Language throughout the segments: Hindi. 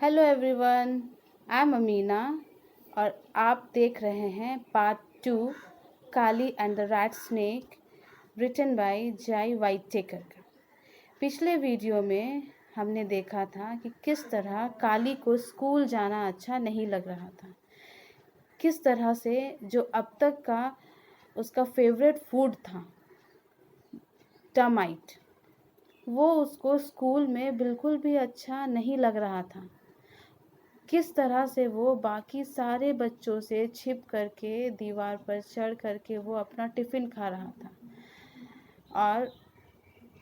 Hello everyone, I am Amina और आप देख रहे हैं part 2 Kali and the rat snake written by Zai Whitaker का। पिछले वीडियो में हमने देखा था कि किस तरह काली को स्कूल जाना अच्छा नहीं लग रहा था, किस तरह से जो अब तक का उसका फेवरेट फूड था टर्माइट, वो उसको स्कूल में बिल्कुल भी अच्छा नहीं लग रहा था। किस तरह से वो बाकी सारे बच्चों से छिप करके दीवार पर चढ़ करके वो अपना टिफ़िन खा रहा था। और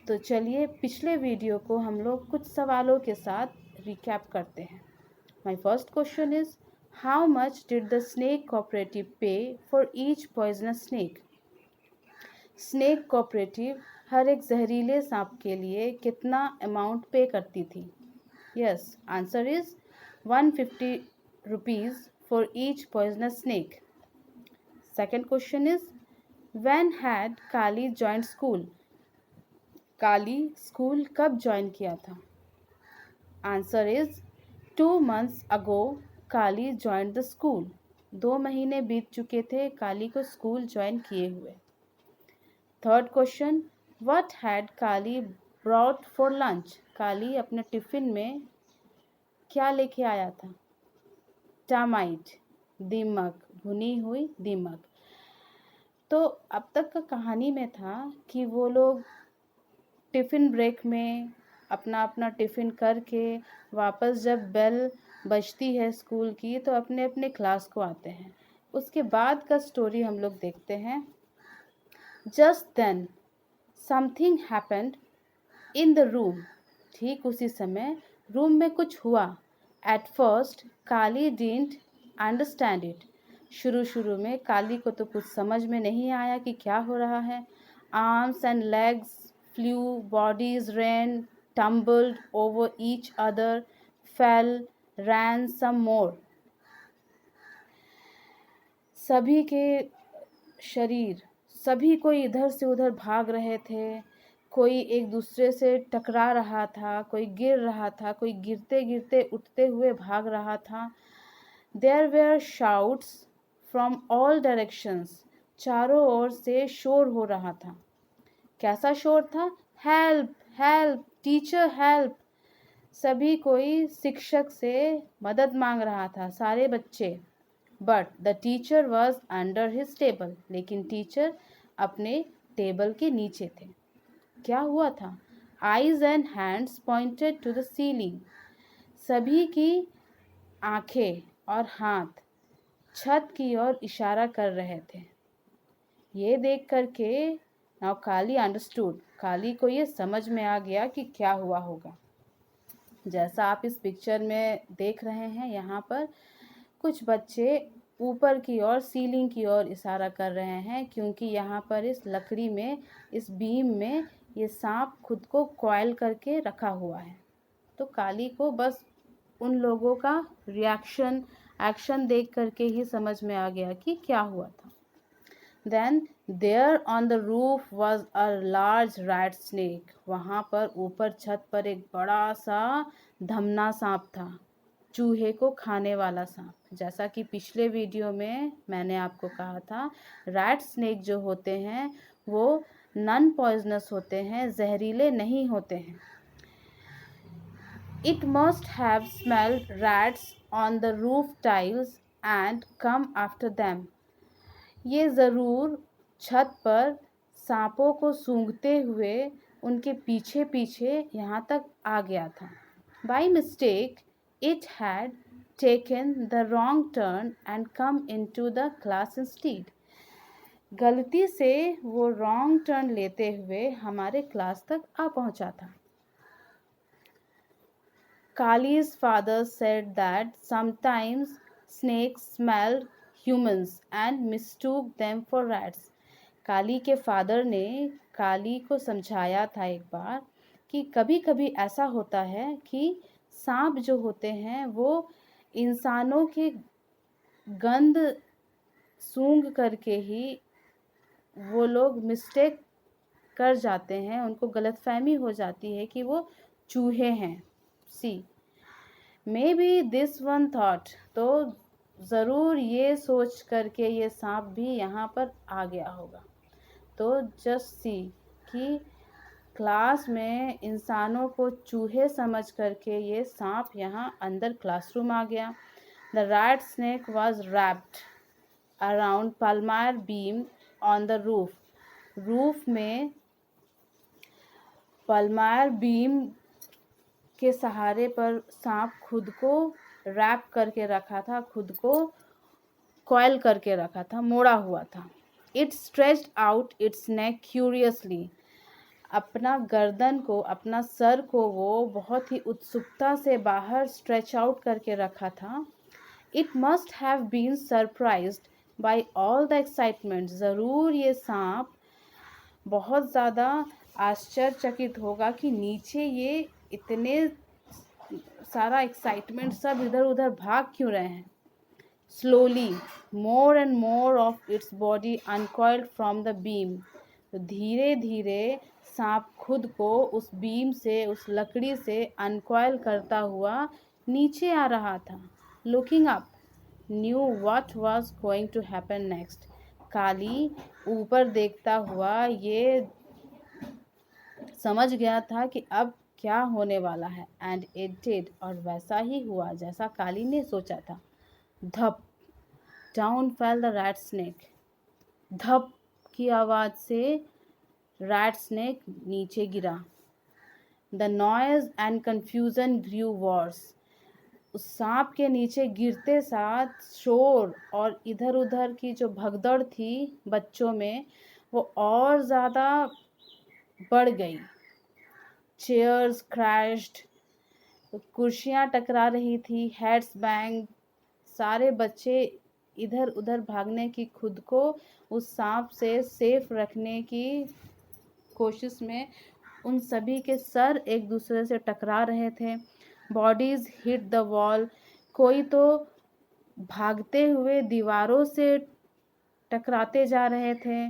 तो चलिए पिछले वीडियो को हम लोग कुछ सवालों के साथ रिकैप करते हैं। My first question is, how much did the snake cooperative pay for each poisonous snake? Snake cooperative हर एक जहरीले सांप के लिए कितना अमाउंट पे करती थी? Yes, answer is 150 rupees for each poisonous snake. Second question is, when had Kali joined school? Kali school कब ज्वाइन किया था? Answer is 2 months ago Kali join the school. 2 महीने बीत चुके थे काली को स्कूल ज्वाइन किए हुए। Third question, what had Kali brought for lunch? Kali अपने टिफिन में क्या लेके आया था? टर्माइट, दीमक, भुनी हुई दीमक। तो अब तक का कहानी में था कि वो लोग टिफ़िन ब्रेक में अपना अपना टिफ़िन करके वापस जब बेल बजती है स्कूल की तो अपने अपने क्लास को आते हैं। उसके बाद का स्टोरी हम लोग देखते हैं। Just then something happened in the room. ठीक उसी समय रूम में कुछ हुआ। At first Kali didn't understand it. शुरू में काली को तो कुछ समझ में नहीं आया कि क्या हो रहा है। Arms and legs flu, bodies ran, tumbled over each other, fell, ran some more. सभी के शरीर, सभी कोई इधर से उधर भाग रहे थे। कोई एक दूसरे से टकरा रहा था, कोई गिर रहा था, कोई गिरते गिरते उठते हुए भाग रहा था। There were shouts from all directions. चारों ओर से शोर हो रहा था। कैसा शोर था? Help help, teacher help. सभी कोई शिक्षक से मदद मांग रहा था, सारे बच्चे। But the teacher was under his table. लेकिन टीचर अपने टेबल के नीचे थे। क्या हुआ था? Eyes and hands pointed to the ceiling. सभी की आंखें और हाथ छत की ओर इशारा कर रहे थे। ये देख करके नाउ काली अंडरस्टूड, काली को ये समझ में आ गया कि क्या हुआ होगा। जैसा आप इस पिक्चर में देख रहे हैं, यहाँ पर कुछ बच्चे ऊपर की ओर सीलिंग की ओर इशारा कर रहे हैं, क्योंकि यहाँ पर इस लकड़ी में, इस बीम में ये सांप खुद को कॉइल करके रखा हुआ है। तो काली को बस उन लोगों का रिएक्शन, एक्शन देख करके ही समझ में आ गया कि क्या हुआ था। Then there on the roof was a large rat snake. वहाँ पर ऊपर छत पर एक बड़ा सा धमना सांप था, चूहे को खाने वाला सांप। जैसा कि पिछले वीडियो में मैंने आपको कहा था, रैट स्नेक जो होते हैं वो नॉन पॉइजनस होते हैं, जहरीले नहीं होते हैं। It must have smelled rats on the roof tiles and come after them. ये ज़रूर छत पर सांपों को सूंघते हुए उनके पीछे पीछे यहाँ तक आ गया था। By mistake, it had taken the wrong turn and come into the class instead. गलती से वो रॉन्ग टर्न लेते हुए हमारे क्लास तक आ पहुँचा था। Kali's father said that sometimes snakes smelled humans and mistook them for rats. काली के फादर ने काली को समझाया था एक बार कि कभी कभी ऐसा होता है कि सांप जो होते हैं वो इंसानों के गंध सूंघ करके ही वो लोग मिस्टेक कर जाते हैं, उनको गलतफहमी हो जाती है कि वो चूहे हैं। See may be this one thought, तो ज़रूर ये सोच करके ये सांप भी यहाँ पर आ गया होगा। तो जस्ट सी कि क्लास में इंसानों को चूहे समझ करके ये सांप यहाँ अंदर क्लासरूम आ गया। The rat snake was wrapped around palmyra beam on the roof में पल्मायर बीम के सहारे पर सांप खुद को रैप करके रखा था, खुद को कॉइल करके रखा था, मोड़ा हुआ था। It stretched out it's neck curiously, अपना गर्दन को, अपना सर को वो बहुत ही उत्सुकता से बाहर स्ट्रेच आउट करके रखा था। It must have been surprised by all the excitement, ज़रूर ये सांप बहुत ज़्यादा आश्चर्यचकित होगा कि नीचे ये इतने सारा एक्साइटमेंट सब इधर उधर भाग क्यों रहे हैं। Slowly more and more of its body uncoiled from the beam, तो धीरे धीरे सांप खुद को उस बीम से, उस लकड़ी से अनकॉइल करता हुआ नीचे आ रहा था। Looking up new what was going to happen next, Kali ऊपर देखता हुआ ये समझ गया था कि अब क्या होने वाला है। एंड इट डिड, और वैसा ही हुआ जैसा काली ने सोचा था। धप down fell the rat snake, धप की आवाज़ से रैट स्नेक नीचे गिरा। The noise and confusion grew worse, उस सांप के नीचे गिरते साथ शोर और इधर उधर की जो भगदड़ थी बच्चों में वो और ज़्यादा बढ़ गई। चेयर्स क्रैश्ड, कुर्सियाँ टकरा रही थी, हेड्स बैंग, सारे बच्चे इधर उधर भागने की, खुद को उस सांप से सेफ रखने की कोशिश में उन सभी के सर एक दूसरे से टकरा रहे थे। बॉडीज हिट द वॉल, कोई तो भागते हुए दीवारों से टकराते जा रहे थे।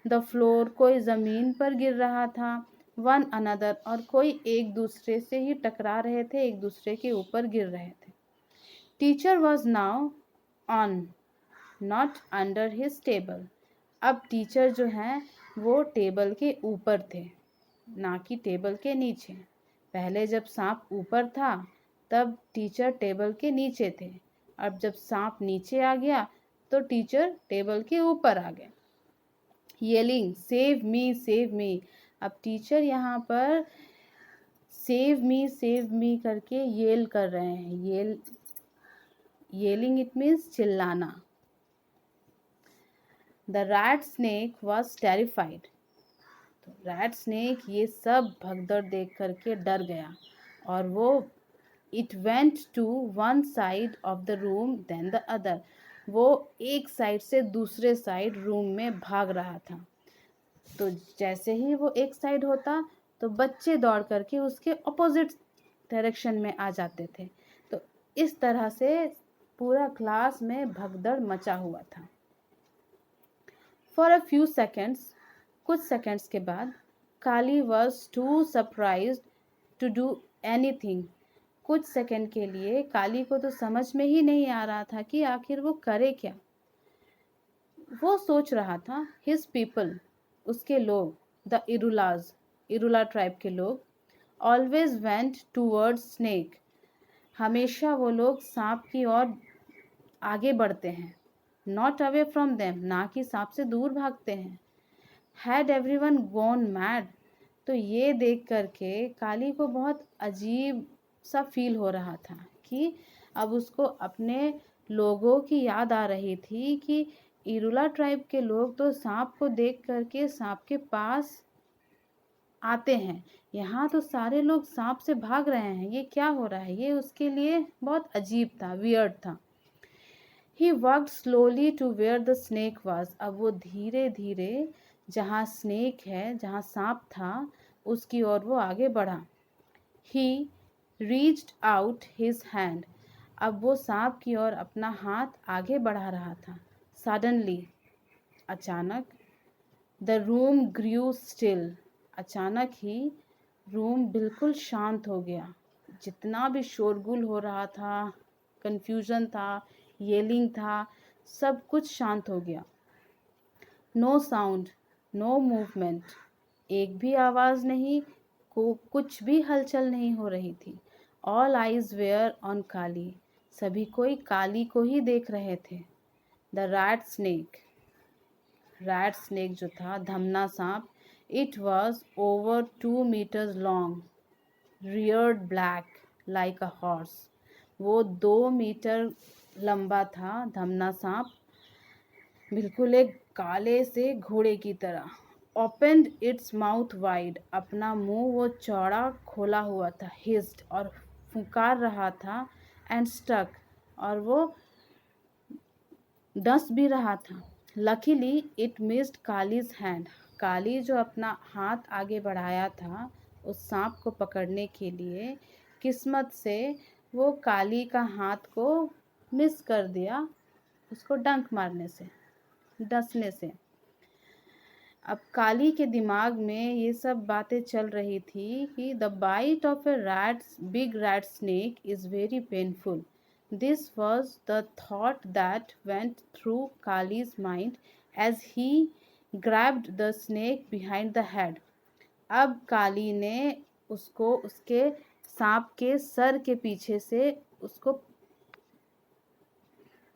द फ्लोर, कोई ज़मीन पर गिर रहा था। वन अनदर, और कोई एक दूसरे से ही टकरा रहे थे, एक दूसरे के ऊपर गिर रहे थे। Teacher was now on, not under his table, अब टीचर जो हैं वो टेबल के ऊपर थे, ना कि टेबल के नीचे। पहले जब सांप ऊपर था तब टीचर टेबल के नीचे थे, अब जब सांप नीचे आ गया तो टीचर टेबल के ऊपर आ गए। येलिंग सेव मी, अब टीचर यहाँ पर सेव मी करके येल कर रहे हैं। येलिंग इट मीन्स चिल्लाना। The rat snake was terrified, तो रैट स्नेक ये सब भगदड़ देख करके डर गया और वो it went to one side of the room then the other, वो एक साइड से दूसरे साइड रूम में भाग रहा था। तो जैसे ही वो एक साइड होता तो बच्चे दौड़ करके उसके ऑपोजिट डायरेक्शन में आ जाते थे। तो इस तरह से पूरा क्लास में भगदड़ मचा हुआ था। फॉर अ फ्यू सेकेंड्स, कुछ सेकेंड्स के बाद, Kali was too surprised to do anything, कुछ सेकंड के लिए काली को तो समझ में ही नहीं आ रहा था कि आखिर वो करे क्या। वो सोच रहा था हिज पीपल, उसके लोग, द इरुलाज, इरुला ट्राइब के लोग, ऑलवेज वेंट टूवर्ड्स स्नेक, हमेशा वो लोग सांप की ओर आगे बढ़ते हैं। नॉट अवे फ्रॉम देम, ना कि सांप से दूर भागते हैं। हैड एवरीवन गॉन मैड, तो ये देख करके काली को बहुत अजीब सा फील हो रहा था कि अब उसको अपने लोगों की याद आ रही थी कि इरुला ट्राइब के लोग तो सांप को देख करके सांप के पास आते हैं, यहाँ तो सारे लोग सांप से भाग रहे हैं, ये क्या हो रहा है। ये उसके लिए बहुत अजीब था, वियर्ड था। He walked slowly to where the snake was, अब वो धीरे धीरे जहाँ स्नेक है, जहाँ सांप था, उसकी ओर वो आगे बढ़ा। ही रीच्ड आउट हिज हैंड, अब वो सांप की ओर अपना हाथ आगे बढ़ा रहा था। सडनली, अचानक, द रूम ग्रू स्टिल, अचानक ही रूम बिल्कुल शांत हो गया। जितना भी शोरगुल हो रहा था, कन्फ्यूजन था, येलिंग था, सब कुछ शांत हो गया। नो साउंड, नो मूवमेंट, एक भी आवाज़ नहीं, कुछ भी हलचल नहीं हो रही थी। ऑल आइज वेयर ऑन काली, सभी कोई काली को ही देख रहे थे। द रैट स्नेक जो था, धमना सांप, it was over 2 meters long, Rudyard black like a horse, वो 2 मीटर लंबा था धमना सांप, बिल्कुल एक काले से घोड़े की तरह। ओपनड इट्स माउथ वाइड, अपना मुंह वो चौड़ा खोला हुआ था। हिस्ड, और फुकार रहा था। एंड स्टक, और वो डस भी रहा था। Luckily it missed Kali's hand, Kali जो अपना हाथ आगे बढ़ाया था उस सांप को पकड़ने के लिए, किस्मत से वो काली का हाथ को मिस कर दिया, उसको डंक मारने से, डसने से। अब काली के दिमाग में ये सब बातें चल रही थी कि the bite of a big rat snake is very painful. This was the thought that went through Kali's mind as he grabbed the snake behind the head. अब काली ने उसको उसके सांप के सर के पीछे से उसको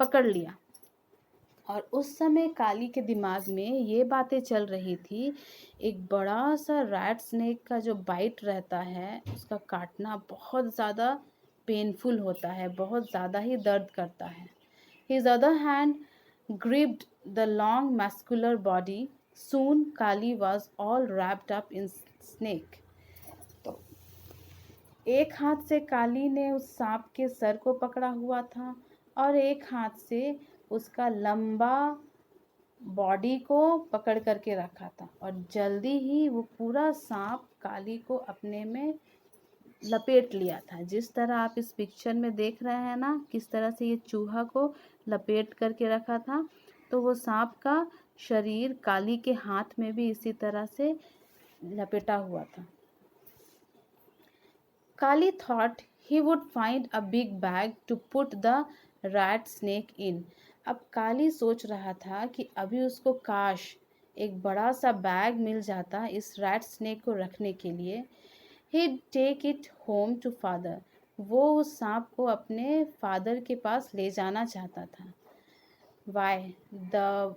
पकड़ लिया। और उस समय काली के दिमाग में ये बातें चल रही थी, एक बड़ा सा रैट स्नेक का जो बाइट रहता है उसका काटना बहुत ज़्यादा पेनफुल होता है, बहुत ज़्यादा ही दर्द करता है। His other hand gripped the long muscular body, soon Kali was all wrapped up in snake. तो एक हाथ से काली ने उस सांप के सर को पकड़ा हुआ था और एक हाथ से उसका लंबा बॉडी को पकड़ करके रखा था, और जल्दी ही वो पूरा सांप काली को अपने में लपेट लिया था। जिस तरह आप इस पिक्चर में देख रहे हैं ना, किस तरह से ये चूहा को लपेट करके रखा था, तो वो सांप का शरीर काली के हाथ में भी इसी तरह से लपेटा हुआ था। काली thought he would find a big bag to put the rat snake in. अब काली सोच रहा था कि अभी उसको काश एक बड़ा सा बैग मिल जाता इस रैट स्नेक को रखने के लिए। He'd take it home to father. वो उस सांप को अपने फादर के पास ले जाना चाहता था। Why? The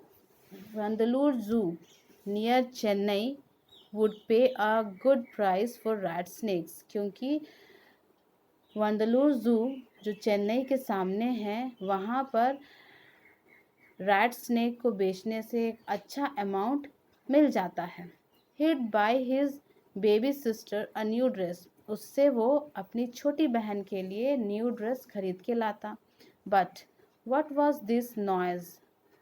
Vandalur Zoo near Chennai would pay a good price for rat snakes, क्योंकि वंदलूर जू जो चेन्नई के सामने है वहाँ पर रैट स्नेक को बेचने से एक अच्छा अमाउंट मिल जाता है। He'd buy his baby sister a new dress. उससे वो अपनी छोटी बहन के लिए न्यू ड्रेस खरीद के लाता। But what was this noise?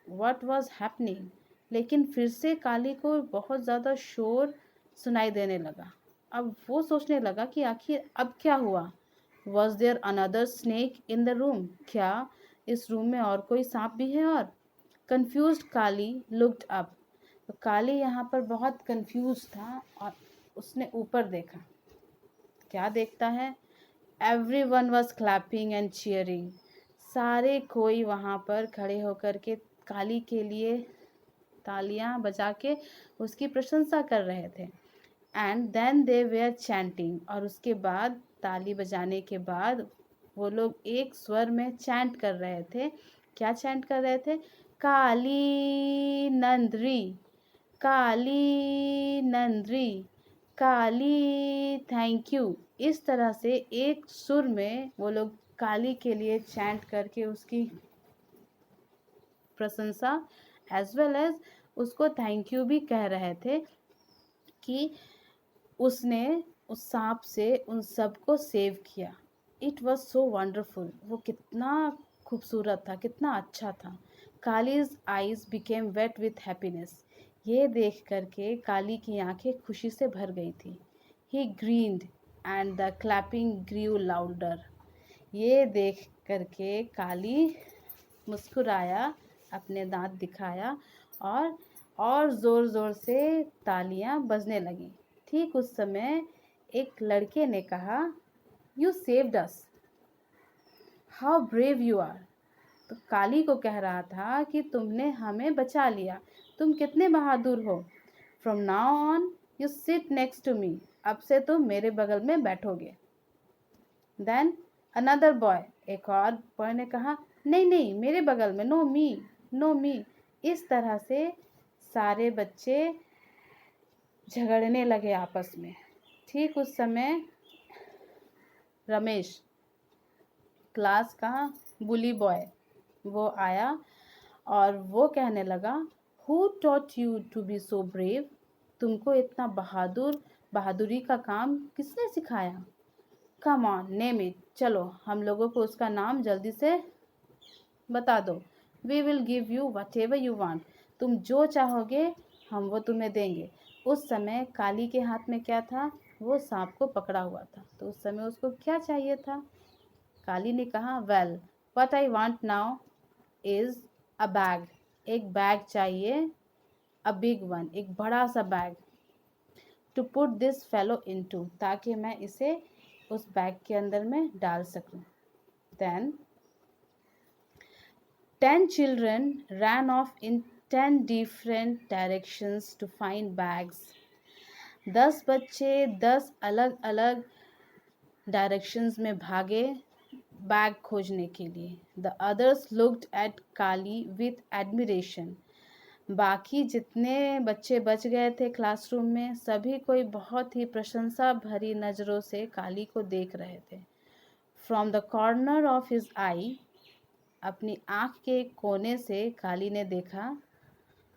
What was happening? लेकिन फिर से काली को बहुत ज़्यादा शोर सुनाई देने लगा। अब वो सोचने लगा कि आखिर अब क्या हुआ। Was there another snake in the room? क्या इस रूम में और कोई सांप भी है? और Confused काली looked up. तो काली यहाँ पर बहुत कंफ्यूज था और उसने ऊपर देखा। क्या देखता है? Everyone was clapping and cheering. सारे कोई वहाँ पर खड़े होकर के काली के लिए तालियां बजा के उसकी प्रशंसा कर रहे थे। And then they were chanting, और उसके बाद ताली बजाने के बाद वो लोग एक स्वर में चैंट कर रहे थे। क्या चैंट कर रहे थे? काली नंद्री, काली नंद्री, काली थैंक यू। इस तरह से एक सुर में वो लोग काली के लिए चैंट करके उसकी प्रशंसा एज वेल एज उसको थैंक यू भी कह रहे थे कि उसने उस सांप से उन सबको सेव किया। इट वॉज सो वंडरफुल, वो कितना खूबसूरत था, कितना अच्छा था। Kali's eyes became wet with happiness. ये देख करके काली की आंखें खुशी से भर गई थी। He grinned and the clapping grew louder. ये देख करके काली मुस्कुराया, अपने दांत दिखाया और ज़ोर ज़ोर से तालियां बजने लगी। ठीक उस समय एक लड़के ने कहा, you saved us, how brave you are. तो काली को कह रहा था कि तुमने हमें बचा लिया, तुम कितने बहादुर हो। From now on you sit next to me, अब से तुम मेरे बगल में बैठोगे। देन अनदर बॉय, एक और बॉय ने कहा, नहीं नहीं मेरे बगल में, नो मी, नो मी। इस तरह से सारे बच्चे झगड़ने लगे आपस में। ठीक उस समय रमेश, क्लास का बुली बॉय, वो आया और वो कहने लगा, who taught you to be so brave, तुमको इतना बहादुरी का काम किसने सिखाया। कम ऑन नेम इट, चलो हम लोगों को उसका नाम जल्दी से बता दो। We will give you whatever you want, तुम जो चाहोगे हम वो तुम्हें देंगे। उस समय काली के हाथ में क्या था, वो सांप को पकड़ा हुआ था। तो उस समय उसको क्या चाहिए था। काली ने कहा, well what I want now is a bag, एक बैग चाहिए, अ बिग वन, एक बड़ा सा bag, to put this fellow into, ताकि मैं इसे उस बैग के अंदर में डाल सकूं। Then 10 children ran off in 10 different directions to find bags. 10 बच्चे 10 अलग अलग डायरेक्शंस में भागे बैग खोजने के लिए। The others looked at Kali with admiration, बाकी जितने बच्चे बच गए थे क्लासरूम में, सभी कोई बहुत ही प्रशंसा भरी नज़रों से काली को देख रहे थे। From the corner of his eye, अपनी आँख के कोने से काली ने देखा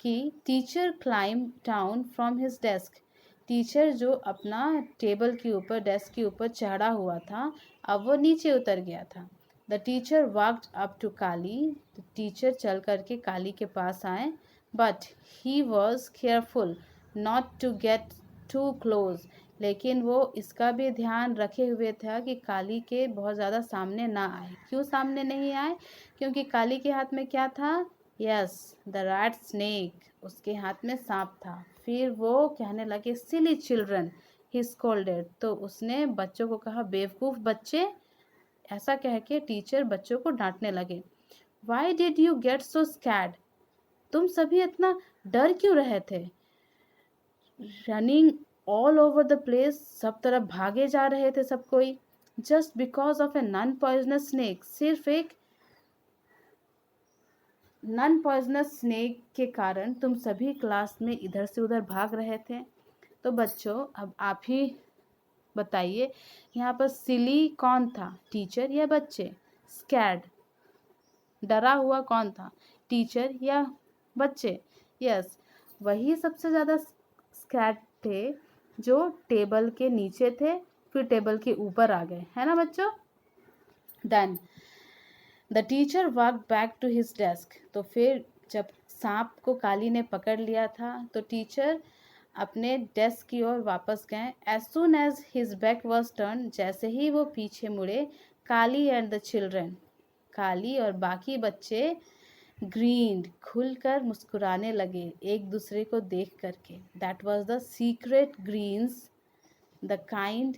कि teacher climb down from his desk, teacher जो अपना टेबल के ऊपर, डेस्क के ऊपर चढ़ा हुआ था, अब वो नीचे उतर गया था। The teacher walked up to Kali, teacher चल करके काली के पास आए, but he was careful not to get too close, लेकिन वो इसका भी ध्यान रखे हुए था कि काली के बहुत ज़्यादा सामने ना आए। क्यों सामने नहीं आए, क्योंकि काली के हाथ में क्या था, यस द रैट स्नेक, उसके हाथ में सांप था। फिर वो कहने लगे, सिली चिल्ड्रन, ही स्कोल्डेड, तो उसने बच्चों को कहा, बेवकूफ़ बच्चे, ऐसा कह के टीचर बच्चों को डांटने लगे। Why did you get so scared, तुम सभी इतना डर क्यों रहे थे। Running all over the place, सब तरफ भागे जा रहे थे सब कोई। Just because of a non poisonous snake, सिर्फ एक नॉन पॉइजनस स्नेक के कारण तुम सभी क्लास में इधर से उधर भाग रहे थे। तो बच्चों अब आप ही बताइए, यहाँ पर सिली कौन था, टीचर या बच्चे। स्कैर्ड, डरा हुआ कौन था, टीचर या बच्चे। यस, वही सबसे ज़्यादा स्कैर्ड थे जो टेबल के नीचे थे, फिर टेबल के ऊपर आ गए, है ना बच्चों। Then the teacher walk back to his desk, तो फिर जब सांप को काली ने पकड़ लिया था तो टीचर अपने डेस्क की ओर वापस गए। As soon as his back was turn, जैसे ही वो पीछे मुड़े, Kali and the children, Kali और बाकी बच्चे ग्रीन्ड, खुलकर मुस्कुराने लगे एक दूसरे को देख करके। That was the secret grins, the kind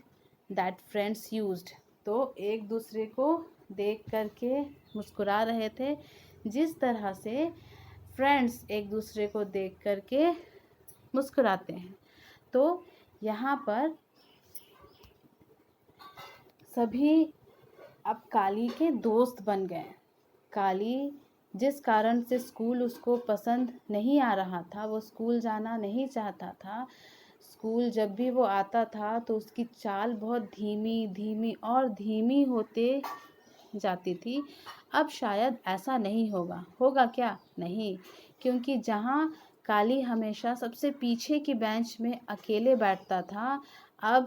that friends used, तो एक दूसरे को देख करके मुस्कुरा रहे थे, जिस तरह से फ्रेंड्स एक दूसरे को देख करके मुस्कुराते हैं। तो यहाँ पर सभी अब काली के दोस्त बन गए। काली जिस कारण से स्कूल उसको पसंद नहीं आ रहा था, वो स्कूल जाना नहीं चाहता था, स्कूल जब भी वो आता था तो उसकी चाल बहुत धीमी धीमी और धीमी होते जाती थी। अब शायद ऐसा नहीं होगा, होगा क्या, नहीं, क्योंकि जहाँ काली हमेशा सबसे पीछे की बेंच में अकेले बैठता था, अब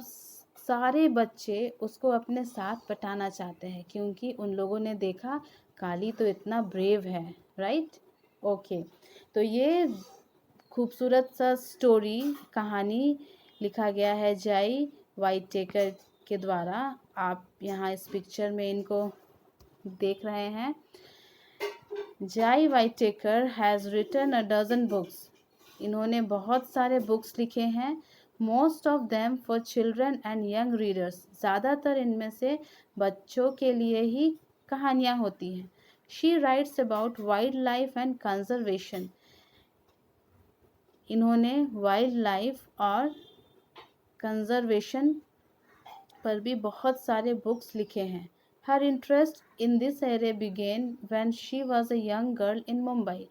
सारे बच्चे उसको अपने साथ बैठाना चाहते हैं, क्योंकि उन लोगों ने देखा काली तो इतना ब्रेव है, राइट। ओके, तो ये खूबसूरत सा स्टोरी, कहानी लिखा गया है जाई वाइटेकर के द्वारा। आप यहाँ इस पिक्चर में इनको देख रहे हैं। Zai Whitaker has written a dozen books, इन्होंने बहुत सारे बुक्स लिखे हैं। Most of them for children and young readers, ज़्यादातर इनमें से बच्चों के लिए ही कहानियाँ होती हैं. She writes about wild life and conservation. इन्होंने वाइल्ड लाइफ और कंजर्वेशन पर भी बहुत सारे बुक्स लिखे हैं. Her interest in this area began when she was a young girl in Mumbai.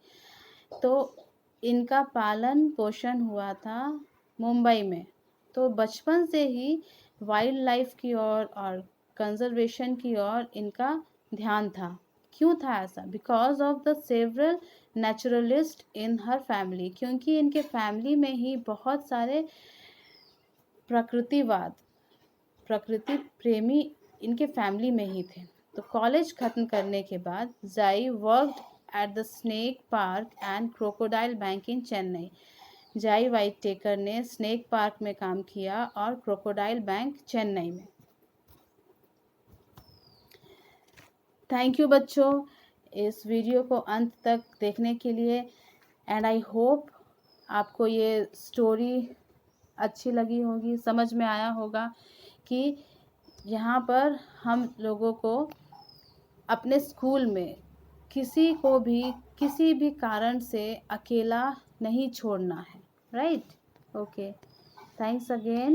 तो इनका पालन पोषण हुआ था मुंबई में. तो बचपन से ही वाइल्ड लाइफ की ओर और कंजर्वेशन की ओर इनका ध्यान था. क्यों था ऐसा? Because of the several naturalist in her family. क्योंकि इनके फैमिली में ही बहुत सारे प्रकृति प्रेमी इनके फैमिली में ही थे. तो कॉलेज खत्म करने के बाद Zai worked at the snake park and crocodile bank in Chennai. Zai Whitaker ने स्नेक पार्क में काम किया और क्रोकोडाइल बैंक चेन्नई में. थैंक यू बच्चों इस वीडियो को अंत तक देखने के लिए. एंड आई होप आपको ये स्टोरी अच्छी लगी होगी, समझ में आया होगा कि यहाँ पर हम लोगों को अपने स्कूल में किसी को भी किसी भी कारण से अकेला नहीं छोड़ना है. राइट? Okay, thanks again.